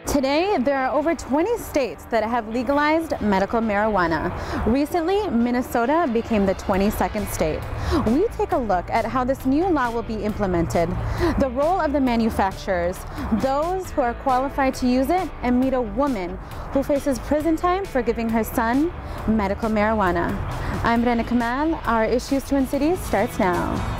Today, there are over 20 states that have legalized medical marijuana. Recently, Minnesota became the 22nd state. We take a look at how this new law will be implemented, the role of the manufacturers, those who are qualified to use it, and meet a woman who faces prison time for giving her son medical marijuana. I'm Brenna Kamal. Our Issues Twin Cities starts now.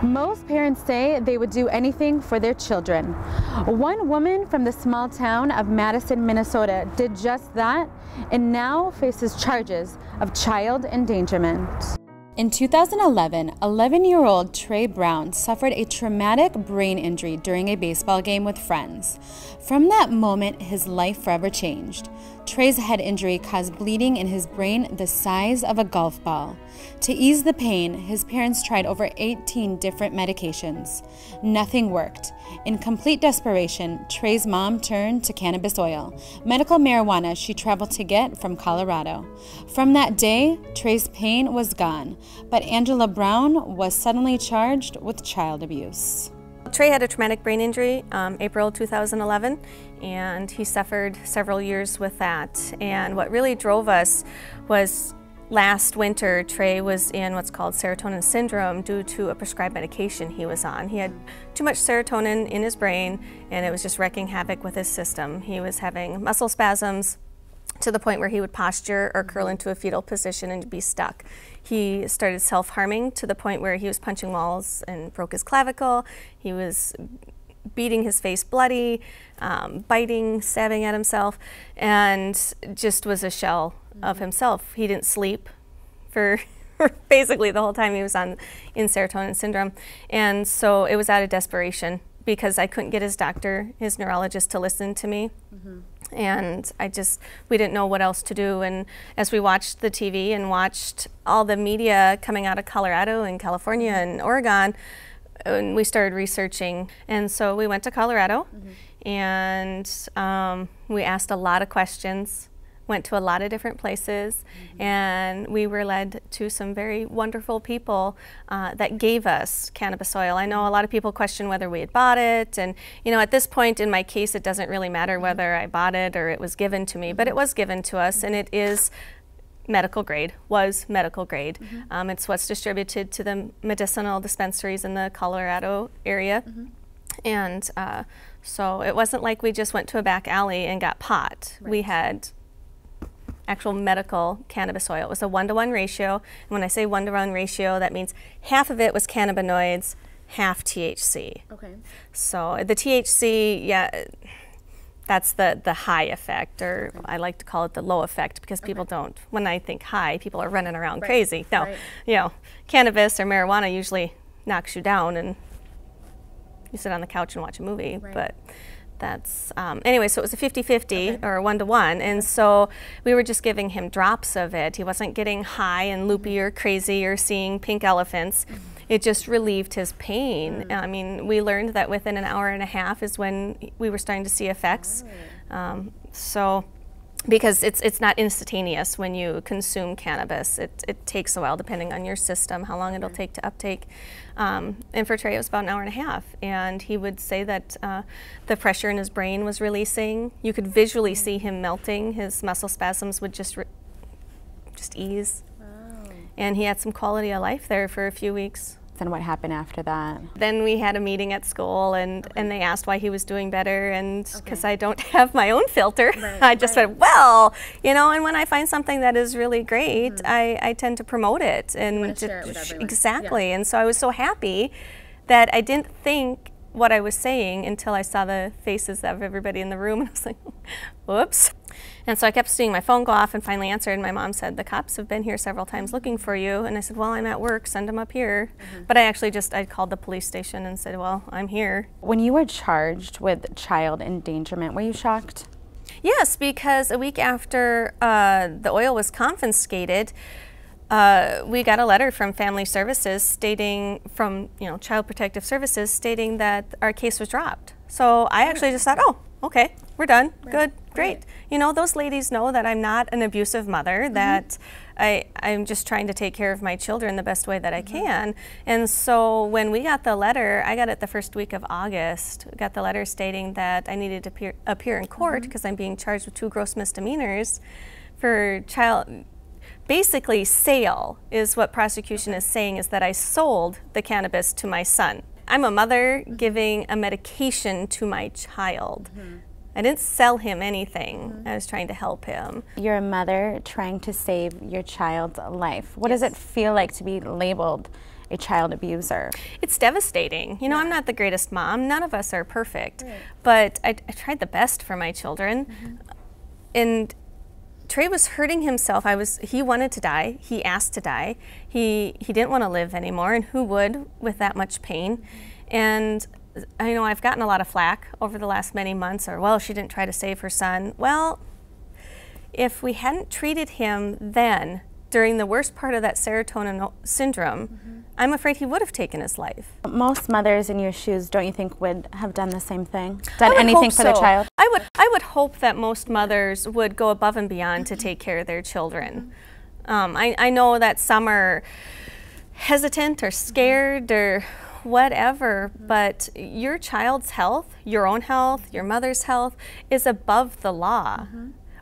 Most parents say they would do anything for their children. One woman from the small town of Madison, Minnesota did just that and now faces charges of child endangerment. In 2011, 11-year-old Trey Brown suffered a traumatic brain injury during a baseball game with friends. From that moment, his life forever changed. Trey's head injury caused bleeding in his brain the size of a golf ball. To ease the pain, his parents tried over 18 different medications. Nothing worked. In complete desperation, Trey's mom turned to cannabis oil, medical marijuana she traveled to get from Colorado. From that day, Trey's pain was gone, but Angela Brown was suddenly charged with child abuse. Trey had a traumatic brain injury April 2011, and he suffered several years with that. And what really drove us was last winter, Trey was in what's called serotonin syndrome due to a prescribed medication he was on. He had too much serotonin in his brain, and it was just wreaking havoc with his system. He was having muscle spasms to the point where he would posture or curl into a fetal position and be stuck. He started self-harming to the point where he was punching walls and broke his clavicle. He was beating his face bloody, biting, stabbing at himself, and just was a shell of himself. He didn't sleep for basically the whole time he was in serotonin syndrome. And so it was out of desperation because I couldn't get his doctor, his neurologist, to listen to me. And we didn't know what else to do. And as we watched the TV and watched all the media coming out of Colorado and California and Oregon, and we started researching. And so we went to Colorado and we asked a lot of questions, went to a lot of different places, and we were led to some very wonderful people that gave us cannabis oil. I know a lot of people question whether we had bought it, and you know, at this point in my case it doesn't really matter whether I bought it or it was given to me, but it was given to us, and it is medical grade, was medical grade. It's what's distributed to the medicinal dispensaries in the Colorado area. And so it wasn't like we just went to a back alley and got pot. We had actual medical cannabis oil. It was a 1-to-1 ratio. And when I say 1-to-1 ratio, that means half of it was cannabinoids, half THC. Okay. So the THC, yeah, that's the high effect, or I like to call it the low effect, because people don't, when I think high, people are running around crazy. No, you know, cannabis or marijuana usually knocks you down and you sit on the couch and watch a movie, but that's, anyway, so it was a 50-50 or 1-to-1, and so we were just giving him drops of it. He wasn't getting high and loopy or crazy or seeing pink elephants. It just relieved his pain. I mean, we learned that within an hour and a half is when we were starting to see effects. So, because it's not instantaneous when you consume cannabis. It takes a while, depending on your system, how long it'll take to uptake. And for Trey, it was about an hour and a half. And he would say that the pressure in his brain was releasing. You could visually see him melting. His muscle spasms would just ease. And he had some quality of life there for a few weeks. And what happened after that? Then we had a meeting at school, and they asked why he was doing better, and because I don't have my own filter, I just said, well, you know, and when I find something that is really great, I tend to promote it. And you want to share it with everyone. Exactly, and so I was so happy that I didn't think what I was saying until I saw the faces of everybody in the room, and I was like, whoops. And so I kept seeing my phone go off and finally answered, and my mom said, the cops have been here several times looking for you. And I said, well, I'm at work, send them up here. But I actually I called the police station and said, well, I'm here. When you were charged with child endangerment, were you shocked? Yes, because a week after the oil was confiscated, we got a letter from Family Services stating, from Child Protective Services, stating that our case was dropped. So I actually just thought, oh, okay, we're done, good, great. great. You know, those ladies know that I'm not an abusive mother, that I'm just trying to take care of my children the best way that I can. And so when we got the letter, I got it the first week of August, we got the letter stating that I needed to appear in court because I'm being charged with 2 gross misdemeanors for basically sale is what prosecution is saying, is that I sold the cannabis to my son. I'm a mother giving a medication to my child. I didn't sell him anything. I was trying to help him. You're a mother trying to save your child's life. What does it feel like to be labeled a child abuser? It's devastating. You know, I'm not the greatest mom. None of us are perfect. But I tried the best for my children. And Trey was hurting himself. He wanted to die. He asked to die. He didn't want to live anymore, and who would with that much pain? And I know I've gotten a lot of flack over the last many months, or, well, she didn't try to save her son. Well, if we hadn't treated him then, during the worst part of that serotonin syndrome, I'm afraid he would have taken his life. Most mothers in your shoes, don't you think, would have done the same thing? Done anything for their child? I would hope that most mothers would go above and beyond to take care of their children. I know that some are hesitant or scared or whatever, but your child's health, your own health, your mother's health is above the law.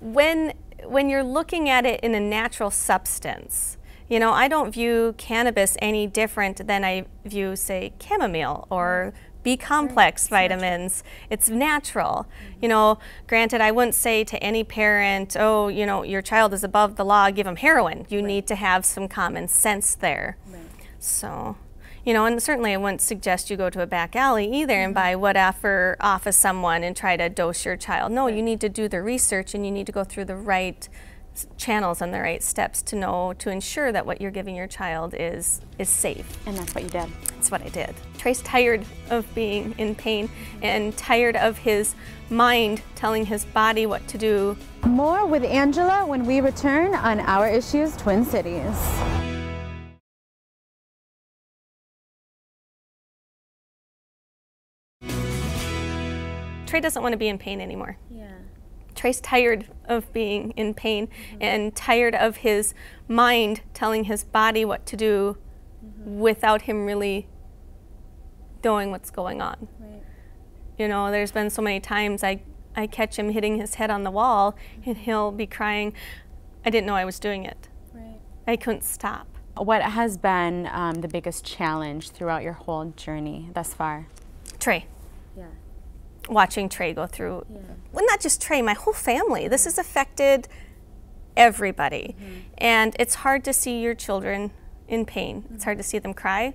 When you're looking at it in a natural substance, you know, I don't view cannabis any different than I view, say, chamomile or B-complex vitamins. It's natural. You know, granted, I wouldn't say to any parent, oh, you know, your child is above the law, give them heroin. You need to have some common sense there. So, you know, and certainly I wouldn't suggest you go to a back alley either and buy whatever off of someone and try to dose your child. No, you need to do the research, and you need to go through the right channels and the right steps to ensure that what you're giving your child is safe. And that's what you did. That's what I did. Trey's tired of being in pain and tired of his mind telling his body what to do. More with Angela when we return on Our Issues Twin Cities. Trey doesn't want to be in pain anymore. Trey's tired of being in pain and tired of his mind telling his body what to do without him really knowing what's going on. You know, there's been so many times I catch him hitting his head on the wall and he'll be crying, I didn't know I was doing it. I couldn't stop. What has been the biggest challenge throughout your whole journey thus far? Trey. Watching Trey go through, well, not just Trey, my whole family. This has affected everybody. And it's hard to see your children in pain. It's hard to see them cry.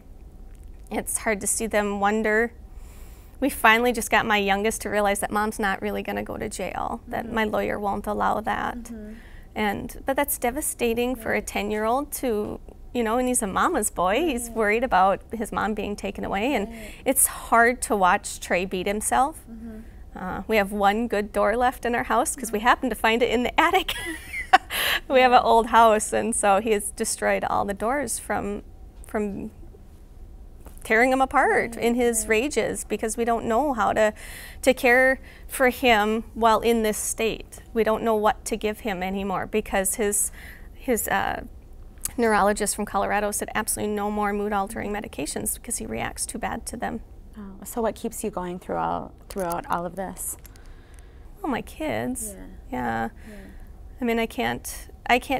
It's hard to see them wonder. We finally just got my youngest to realize that mom's not really going to go to jail, that my lawyer won't allow that. But that's devastating for a 10-year-old to, you know, and he's a mama's boy. He's worried about his mom being taken away, and it's hard to watch Trey beat himself. We have one good door left in our house because we happened to find it in the attic. We have an old house, and so he has destroyed all the doors from tearing them apart in his rages because we don't know how to care for him while in this state. We don't know what to give him anymore because his neurologist from Colorado said absolutely no more mood-altering medications because he reacts too bad to them. Oh, so what keeps you going throughout all of this? Oh, my kids. Yeah. I mean, I can't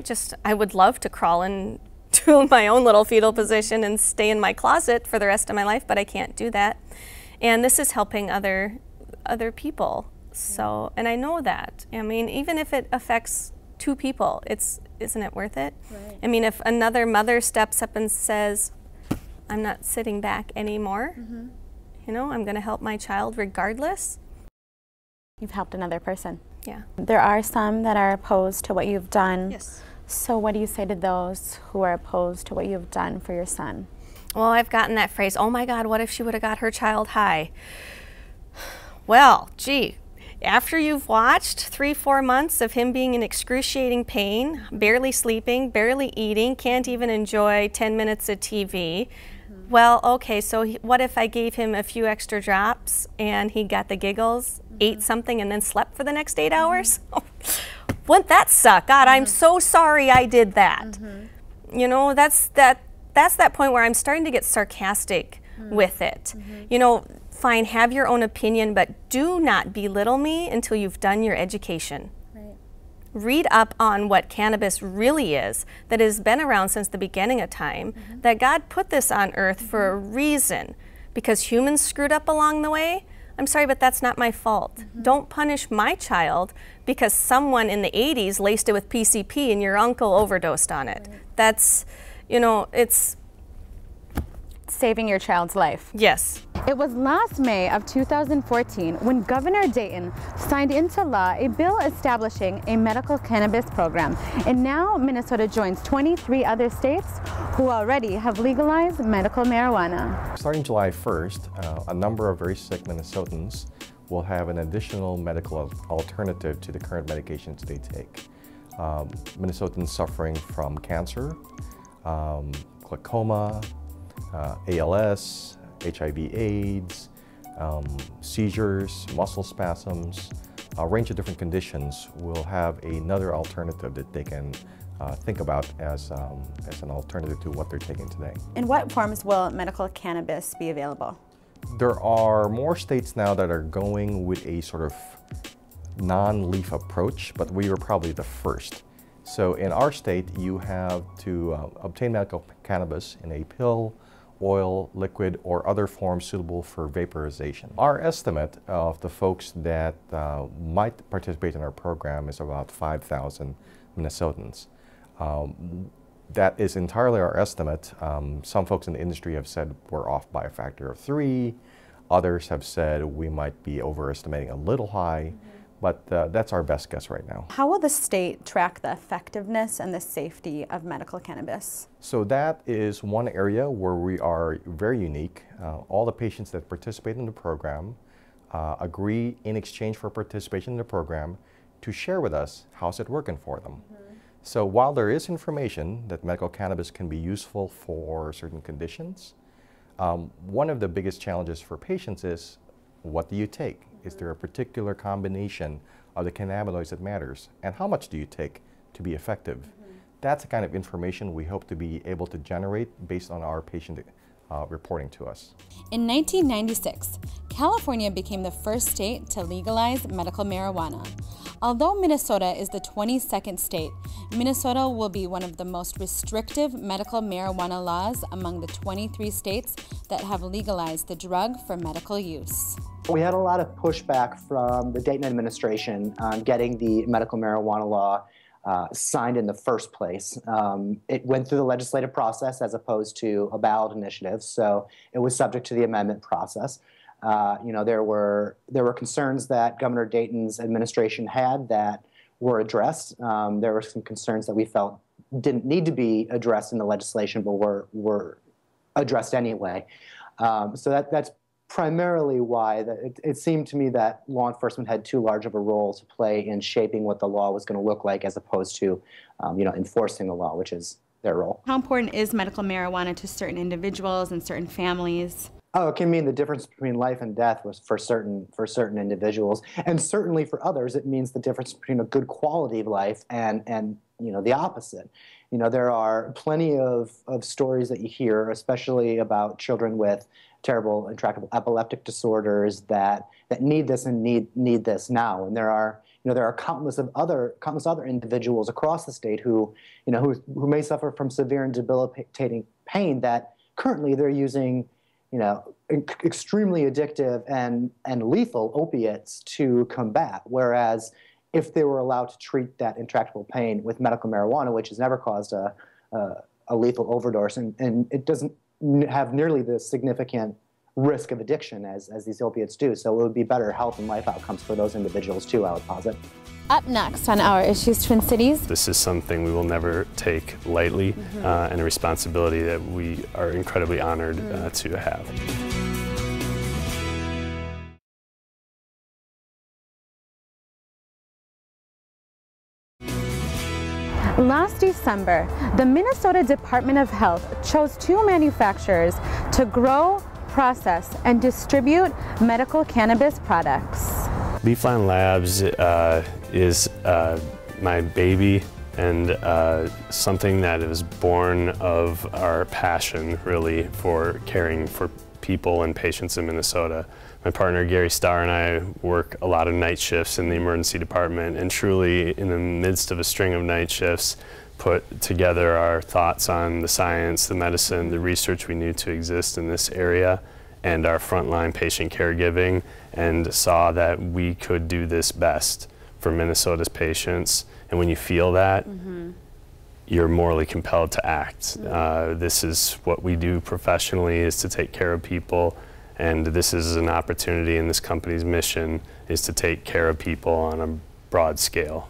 just, I would love to crawl into my own little fetal position and stay in my closet for the rest of my life, but I can't do that. And this is helping other people. So, and I know that. I mean, even if it affects 2 people, isn't it worth it? I mean, if another mother steps up and says, I'm not sitting back anymore, you know, I'm going to help my child regardless. You've helped another person. Yeah. There are some that are opposed to what you've done. Yes. So what do you say to those who are opposed to what you've done for your son? Well, I've gotten that phrase, oh my God, what if she would have got her child high? Well, gee, after you've watched 3-4 months of him being in excruciating pain, barely sleeping, barely eating, can't even enjoy 10 minutes of TV, Well, okay, so what if I gave him a few extra drops and he got the giggles, ate something, and then slept for the next 8 hours? Wouldn't that suck? God, I'm so sorry I did that. You know, that's that point where I'm starting to get sarcastic with it. You know, fine, have your own opinion, but do not belittle me until you've done your education. Read up on what cannabis really is, that has been around since the beginning of time, that God put this on earth for a reason, because humans screwed up along the way. I'm sorry, but that's not my fault. Don't punish my child because someone in the 80s laced it with PCP and your uncle overdosed on it. That's, you know, it's saving your child's life. Yes. It was last May of 2014 when Governor Dayton signed into law a bill establishing a medical cannabis program. And now Minnesota joins 23 other states who already have legalized medical marijuana. Starting July 1st, a number of very sick Minnesotans will have an additional medical alternative to the current medications they take. Minnesotans suffering from cancer, glaucoma, ALS, HIV/AIDS, seizures, muscle spasms, a range of different conditions will have another alternative that they can think about as an alternative to what they're taking today. In what forms will medical cannabis be available? There are more states now that are going with a sort of non-leaf approach, but we were probably the first. So in our state, you have to obtain medical cannabis in a pill, oil, liquid, or other forms suitable for vaporization. Our estimate of the folks that might participate in our program is about 5,000 Minnesotans. That is entirely our estimate. Some folks in the industry have said we're off by a factor of 3. Others have said we might be overestimating a little high. But that's our best guess right now. How will the state track the effectiveness and the safety of medical cannabis? So that is one area where we are very unique. All the patients that participate in the program agree in exchange for participation in the program to share with us how's it working for them. So while there is information that medical cannabis can be useful for certain conditions, one of the biggest challenges for patients is, what do you take? Is there a particular combination of the cannabinoids that matters? And how much do you take to be effective? That's the kind of information we hope to be able to generate based on our patient reporting to us. In 1996, California became the first state to legalize medical marijuana. Although Minnesota is the 22nd state, Minnesota will be one of the most restrictive medical marijuana laws among the 23 states that have legalized the drug for medical use. We had a lot of pushback from the Dayton administration on getting the medical marijuana law signed in the first place. It went through the legislative process as opposed to a ballot initiative, so it was subject to the amendment process. You know, there were concerns that Governor Dayton's administration had that were addressed. There were some concerns that we felt didn't need to be addressed in the legislation, but were addressed anyway. So that's primarily why it seemed to me that law enforcement had too large of a role to play in shaping what the law was going to look like, as opposed to, you know, enforcing the law, which is their role. How important is medical marijuana to certain individuals and certain families? Oh, it can mean the difference between life and death for certain individuals, and certainly for others, it means the difference between a good quality of life and you know, the opposite. You know, there are plenty of stories that you hear, especially about children with terrible, intractable epileptic disorders that need this and need this now. And there are countless other individuals across the state who may suffer from severe and debilitating pain that currently they're using, you know, extremely addictive and lethal opiates to combat. Whereas if they were allowed to treat that intractable pain with medical marijuana, which has never caused a lethal overdose, and it doesn't have nearly the significant risk of addiction as these opiates do. So it would be better health and life outcomes for those individuals too, I would posit. Up next on Our Issues Twin Cities. This is something we will never take lightly, and a responsibility that we are incredibly honored to have. Last December, December, the Minnesota Department of Health chose 2 manufacturers to grow, process, and distribute medical cannabis products. Leafline Labs is my baby, and something that is born of our passion, really, for caring for people and patients in Minnesota. My partner Gary Starr and I work a lot of night shifts in the emergency department, and truly in the midst of a string of night shifts put together our thoughts on the science, the medicine, the research we knew to exist in this area, and our frontline patient caregiving, and saw that we could do this best for Minnesota's patients. And when you feel that, you're morally compelled to act. This is what we do professionally, is to take care of people, and this is an opportunity, and this company's mission is to take care of people on a broad scale.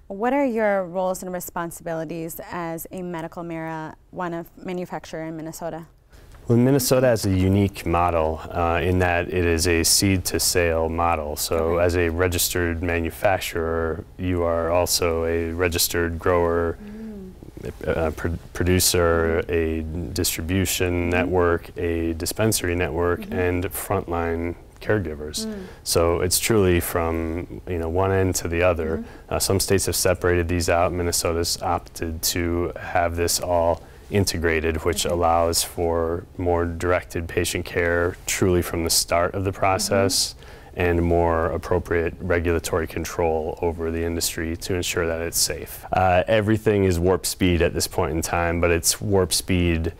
What are your roles and responsibilities as a medical marijuana manufacturer in Minnesota? Well, Minnesota has a unique model in that it is a seed-to-sale model. So as a registered manufacturer, you are also a registered grower, a producer, a distribution network, a dispensary network, and frontline caregivers. So it's truly from one end to the other. Some states have separated these out. Minnesota's opted to have this all integrated, which allows for more directed patient care truly from the start of the process, and more appropriate regulatory control over the industry to ensure that it's safe. Everything is warp speed at this point in time, but it's warp speed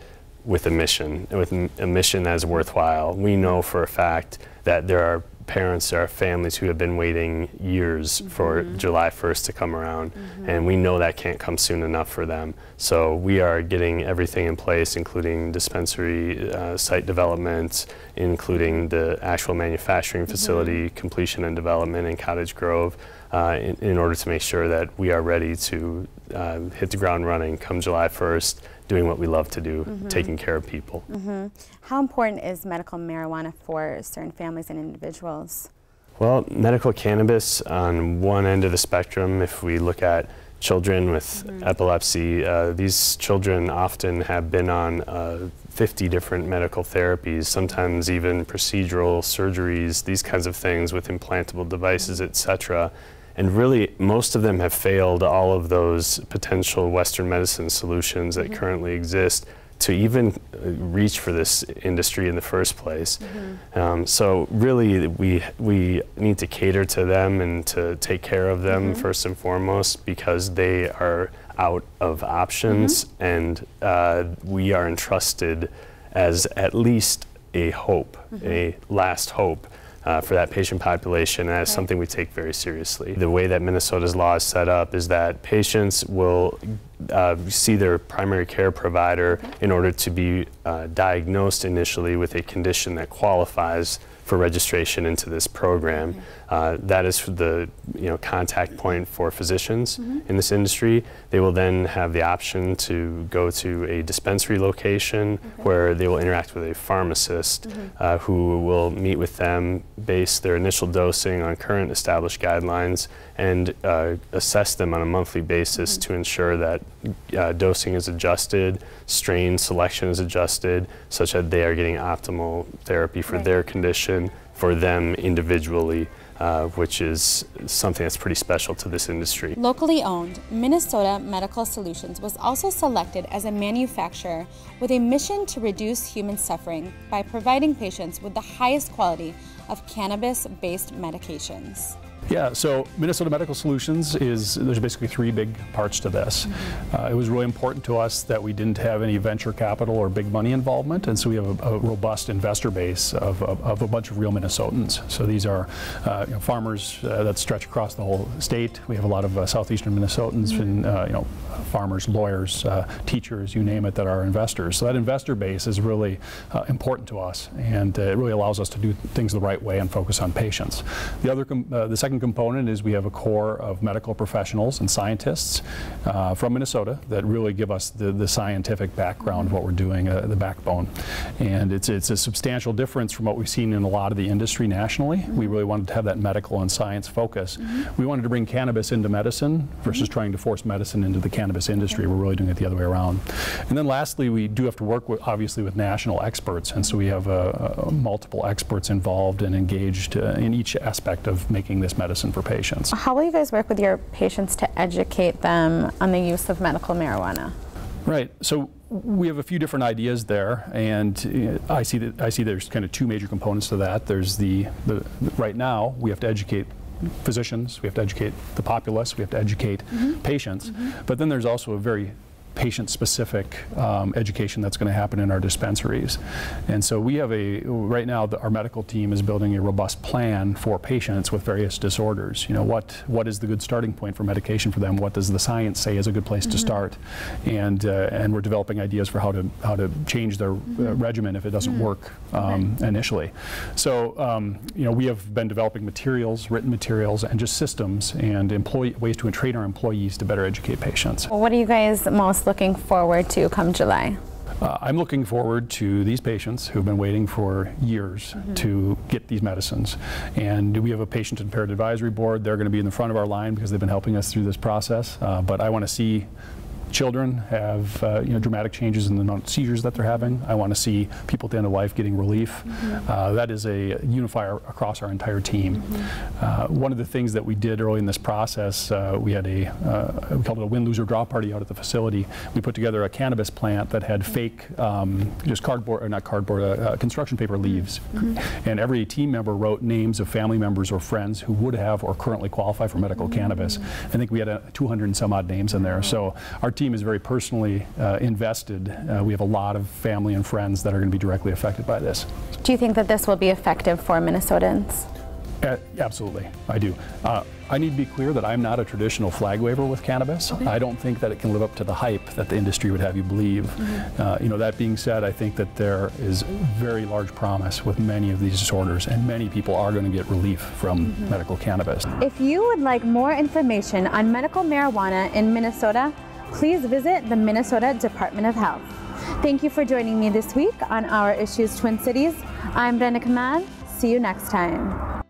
with a mission that is worthwhile. We know for a fact that there are parents, there are families who have been waiting years for July 1st to come around, and we know that can't come soon enough for them. So we are getting everything in place, including dispensary site development, including the actual manufacturing facility completion and development in Cottage Grove, in order to make sure that we are ready to hit the ground running come July 1st, doing what we love to do, taking care of people. How important is medical marijuana for certain families and individuals? Well, medical cannabis on one end of the spectrum, if we look at children with epilepsy, these children often have been on 50 different medical therapies, sometimes even procedural surgeries, these kinds of things with implantable devices, etc. And really, most of them have failed all of those potential Western medicine solutions that currently exist to even reach for this industry in the first place. So really, we need to cater to them and to take care of them first and foremost, because they are out of options, and we are entrusted as at least a hope, a last hope, for that patient population, and that's something we take very seriously. The way that Minnesota's law is set up is that patients will see their primary care provider in order to be diagnosed initially with a condition that qualifies for registration into this program. That is the contact point for physicians in this industry. They will then have the option to go to a dispensary location where they will interact with a pharmacist who will meet with them, base their initial dosing on current established guidelines, and assess them on a monthly basis to ensure that dosing is adjusted, strain selection is adjusted, such that they are getting optimal therapy for their condition, for them individually, which is something that's pretty special to this industry. Locally owned, Minnesota Medical Solutions was also selected as a manufacturer with a mission to reduce human suffering by providing patients with the highest quality of cannabis-based medications. Yeah, so Minnesota Medical Solutions there's basically 3 big parts to this. It was really important to us that we didn't have any venture capital or big money involvement, and so we have a robust investor base of a bunch of real Minnesotans. So these are farmers that stretch across the whole state. We have a lot of southeastern Minnesotans and farmers, lawyers, teachers, you name it, that are investors. So that investor base is really important to us, and it really allows us to do things the right way and focus on patients. The second second component is we have a core of medical professionals and scientists from Minnesota that really give us the scientific background of what we're doing, the backbone. And it's a substantial difference from what we've seen in a lot of the industry nationally. We really wanted to have that medical and science focus. We wanted to bring cannabis into medicine versus trying to force medicine into the cannabis industry. We're really doing it the other way around. And then lastly, we do have to work with, obviously, with national experts, and so we have multiple experts involved and engaged in each aspect of making this medicine for patients. How will you guys work with your patients to educate them on the use of medical marijuana? Right. So we have a few different ideas there, and I see there's kind of two major components to that. There's right now we have to educate physicians, we have to educate the populace, we have to educate patients, but then there's also a very patient-specific education that's going to happen in our dispensaries. And so we have right now our medical team is building a robust plan for patients with various disorders. You know, what is the good starting point for medication for them? What does the science say is a good place to start? And we're developing ideas for how to change their regimen if it doesn't work initially. So you know, we have been developing materials, written materials, and just systems and ways to train our employees to better educate patients. Well, what are you guys most looking forward to come July? I'm looking forward to these patients who've been waiting for years to get these medicines. And we have a patient impaired advisory board. They're going to be in the front of our line because they've been helping us through this process. But I want to see children have you know, dramatic changes in the amount of seizures that they're having. I want to see people at the end of life getting relief. That is a unifier across our entire team. One of the things that we did early in this process, we had we called it a win, lose, or draw party out at the facility. We put together a cannabis plant that had fake, just cardboard, or not cardboard, construction paper leaves. And every team member wrote names of family members or friends who would have or currently qualify for medical cannabis. I think we had 200 and some odd names in there. So our team is very personally invested. We have a lot of family and friends that are going to be directly affected by this. Do you think that this will be effective for Minnesotans? Absolutely, I do. I need to be clear that I'm not a traditional flag waver with cannabis. I don't think that it can live up to the hype that the industry would have you believe. You know, that being said, I think that there is very large promise with many of these disorders, and many people are going to get relief from medical cannabis. If you would like more information on medical marijuana in Minnesota, please visit the Minnesota Department of Health. Thank you for joining me this week on Our Issues Twin Cities. I'm Brenda Kamad. See you next time.